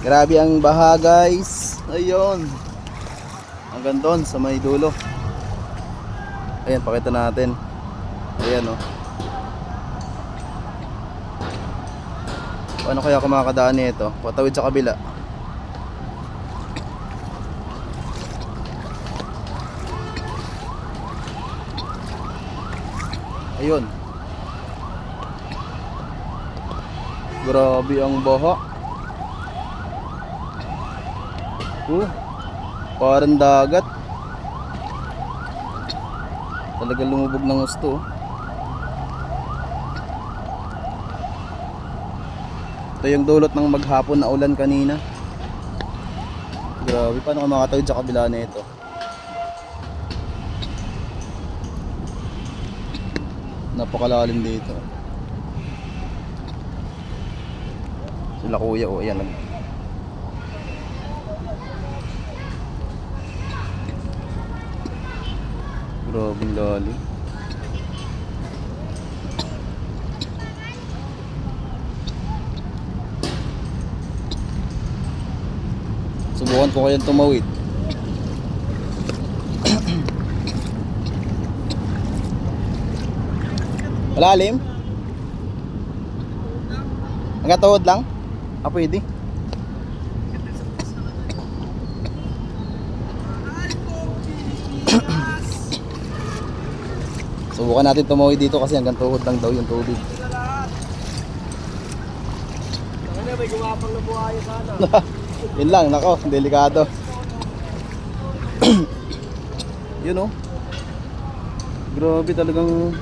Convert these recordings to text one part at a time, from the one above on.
Grabe ang baha guys. Ayun. Hanggang doon sa may dulo. Ayan, pakita natin. Ayan oh. Paano kaya ako makakadaan nito? Patawid sa kabila. Ayun. Grabe ang baha. Parang dagat. Talaga lumubog ng gusto. Ito yung dulot ng maghapon na ulan kanina. Grabe, paano ka makatawid sa kabila na ito? Napakalalim dito. Sila kuya, oh, ayan. Grabe lalim. Subukan ko kayang tumawid. Malalim? Hanggang tuhod lang? Pwede. Subukan natin tumawid dito kasi hanggang tuhod lang daw yung tubig. May gumapang na buhayo sana. Yun lang, nako, delikado. Yun oh. Grabe talagang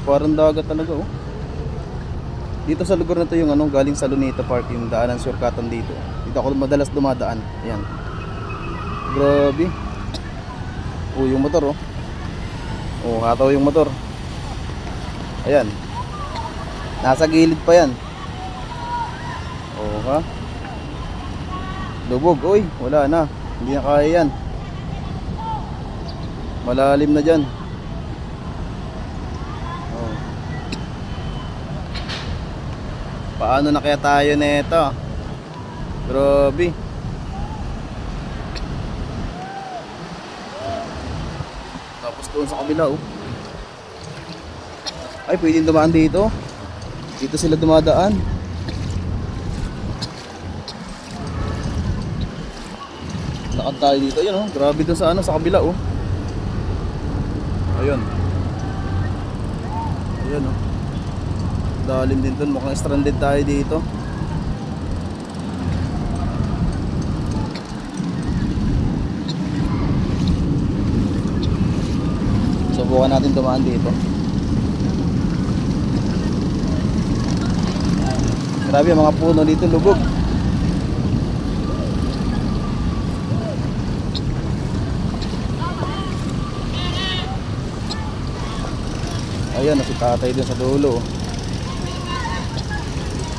parang dagat talaga oh. Dito sa lugar na to yung galing sa Luneta Park, yung daanan shortcutan dito. Dito ako madalas dumadaan. Ayan. Grabe. Yung motor oh. Hataw yung motor. Ayan. Nasa gilid pa yan. Ha? Lubog, wala na. Hindi na kaya yan. Malalim na dyan. Paano na kaya tayo nito? Grabe. Tapos doon sa kabila oh. Ay, pwedeng dumaan dito. Dito sila dumadaan. Lakad tayo dito. Ayun oh, grabe doon sa sa kabila oh. Ayun. Ayun oh. Dalim din doon, mukhang stranded tayo dito. Subukan natin dumaan dito. Grabe ang mga puno dito, lubog. Ayan, si tatay dun sa dulo.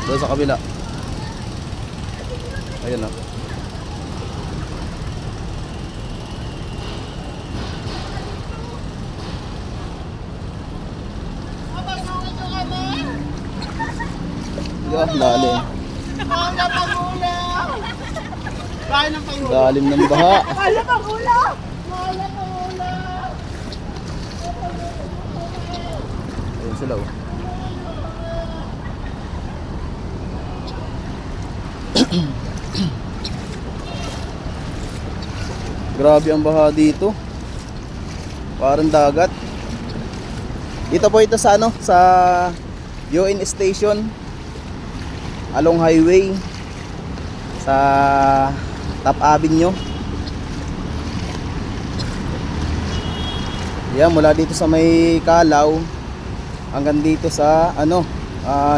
Doon sa kabila. Ayan o. Lalim. Lalim ng baha. Ayun sila oh. Grabe ang baha dito. Parang dagat. Dito po ito sa sa UN Station along highway sa Top Avenue. Yan, mula dito sa may Kalaw hanggang dito sa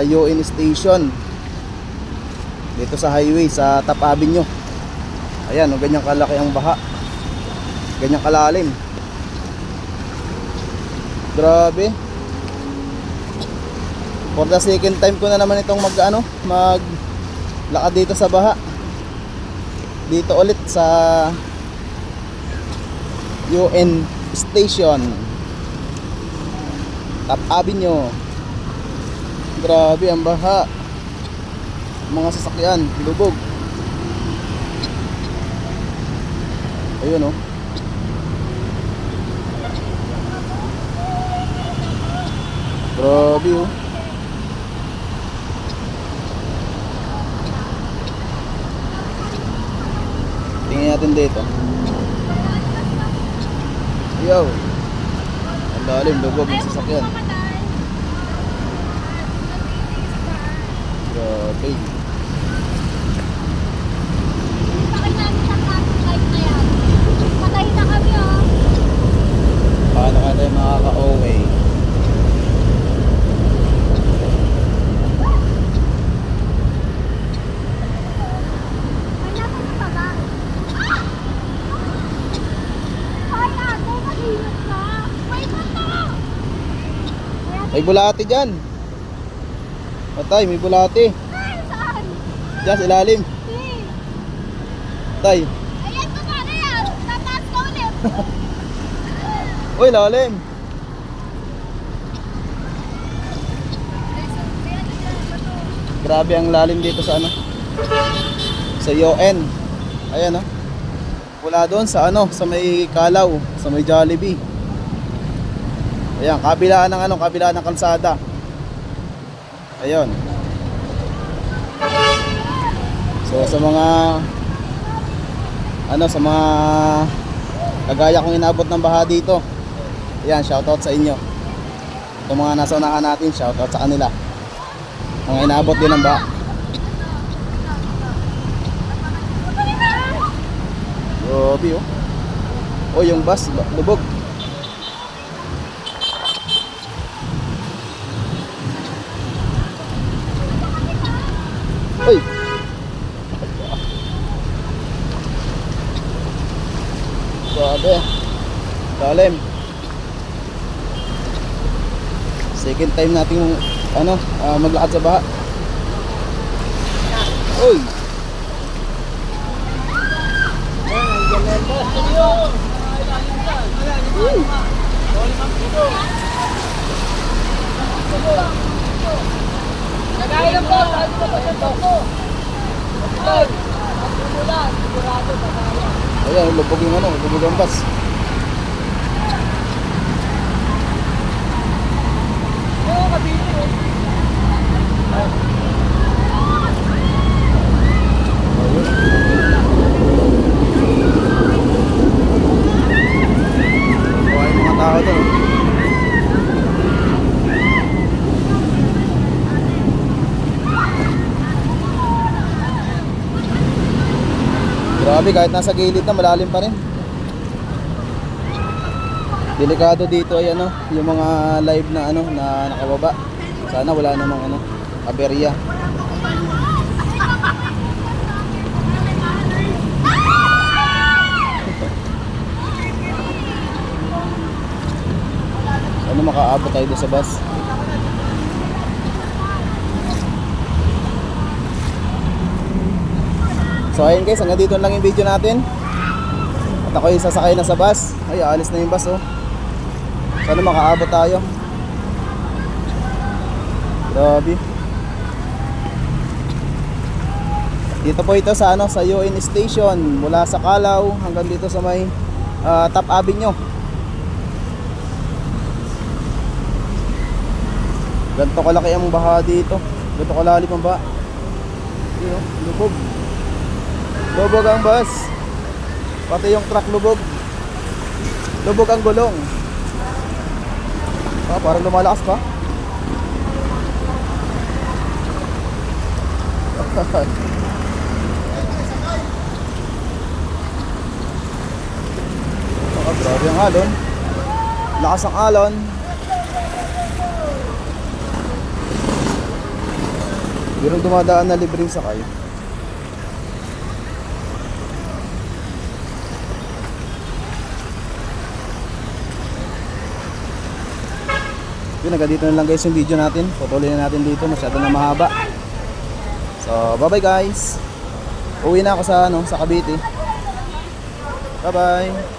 UN Station. Dito sa highway sa Top Avenue. Ayan, ganyan kalaki ang baha. Ganyan kalalim. Grabe. For the second time ko na naman itong maglakad dito sa baha. Dito ulit sa UN Station Top Avenue. Grabe ang baha. mga sasakyan, lubog. Ayun oh. Grabe oh. Tingnan natin dito. Yo. Ang lalim, lubog ng sasakyan. Grabe. Patay na kami oh. Paano ka tayo makaka-OA? Kaya kami pa ba? Ay ate, mag-ingat ka. May bata! May bulate dyan. Patay, may bulate. Ay, saan? Dyan sa ilalim. Eh, Tay. ayan ko pa na yan. Tataas ka ulit. Uy, lalim. Grabe ang lalim dito sa ano. Sa UN. Ayan oh. Wala doon sa ano, sa may Kalaw, sa may Jollibee. Ayan, kabilaan ng ano, kabilaan ng kalsada. Ayun. So sa mga ano, sa mga kagaya kong inabot ng baha dito. Ayan, shoutout sa inyo. Itong mga nasa unahan natin, shoutout sa kanila. Mga inabot din ng baha. Grabe oh. Oh, yung bus, lubog. Uy! Grabe. Lalim. Second time nating ano, maglakad sa baha. Uy! Nagaya lang po, sabi ko pa sa toko. Ay, mula, sigurado sa kaya. Ayan, lubog yung ano, lubog ang bus. Oo, kabiti oh. Buhay mga tao to. Grabe, kahit nasa gilid na, malalim pa rin. Delikado dito ay ano, yung mga live na ano, na nakababa. Sana wala namang ano, aberya. Ano, makaabot tayo doon sa bus. So ayun guys, hanggang dito lang yung video natin. At ako yung sasakay na sa bus. Ay, alis na yung bus oh. Sana makaabot tayo. Grabe. Dito po ito sa ano, sa UN Station, mula sa Kalaw hanggang dito sa may Top Avenue. Ganto kalaki ang baha dito. Ganto kalalim ang baha. Yun oh, lubog. Lubog ang bus. Pati yung truck lubog. Lubog ang gulong. Parang lumalakas pa. Grabe ang alon. Lakas ang alon. Mayroong dumadaan na libreng sakay. Yun, hanggang dito na lang guys yung video natin. Patuloy na natin dito, masyado na mahaba. So, bye bye guys. Uwi na ako sa ano, sa Cavite. Bye bye.